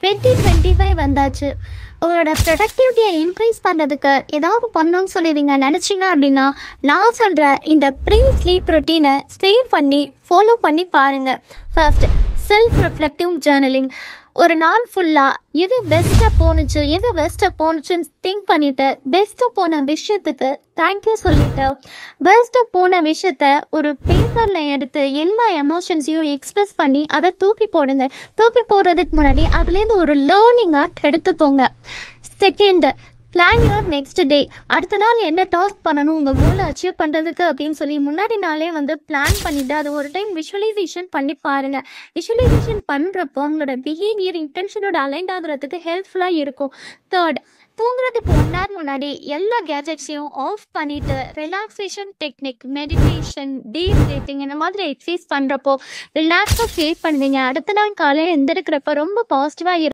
2025 வந்தாச்சு. உங்களோட ப்ரொடக்டிவிட்டியை இன்க்ரீஸ் பண்ணுறதுக்கு ஏதாவது பண்ணணும்னு சொல்லி நீங்கள் நினச்சிங்க அப்படின்னா, நான் சொல்கிற இந்த ப்ரீ ஸ்லீப் ரொட்டீனை சேவ் பண்ணி ஃபாலோ பண்ணி பாருங்கள். First, self reflective journaling. ஒரு நாள் ஃபுல்லாக எது பெஸ்ட்டாக போணுச்சுன்னு திங்க் பண்ணிவிட்டு, பெஸ்ட்டாக போன விஷயத்துக்கு தேங்க்யூ சொல்லிவிட்டு, பெஸ்ட்டாக போன விஷயத்த ஒரு பேப்பரில் எடுத்து எல்லா எமோஷன்ஸையும் எக்ஸ்ப்ரெஸ் பண்ணி அதை தூக்கி போடுங்க. தூக்கி போடுறதுக்கு முன்னாடி அதுலேருந்து ஒரு லேர்னிங்காக எடுத்துக்கோங்க. Second, plan your next day. அடுத்த நாள் என்ன டாஸ்க் பண்ணணும் உங்கள் கோலை அச்சீவ் பண்ணுறதுக்கு அப்படின்னு சொல்லி முன்னாடி நாளே பிளான் பண்ணிவிட்டு அது ஒரு டைம் விஷுவலைசேஷன் பண்ணி பாருங்கள். விஷுவலைசேஷன் பண்ணுறப்போ உங்களோட பிஹேவியர் இன்டென்ஷனோட அலைண்ட் ஆகுறதுக்கு ஹெல்ப்ஃபுல்லாக இருக்கும். தேர்ட், தூங்குறதுக்கு 1 hour முன்னாடி எல்லா கேஜெட்ஸையும் ஆஃப் பண்ணிவிட்டு relaxation technique, meditation, deep breathing இந்த மாதிரி எக்ஸசைஸ் பண்ணுறப்போ ரிலாக்ஸாக ஃபீல் பண்ணுவீங்க. அடுத்த நாள் காலையில் எந்திரிக்கிறப்ப ரொம்ப பாசிட்டிவாக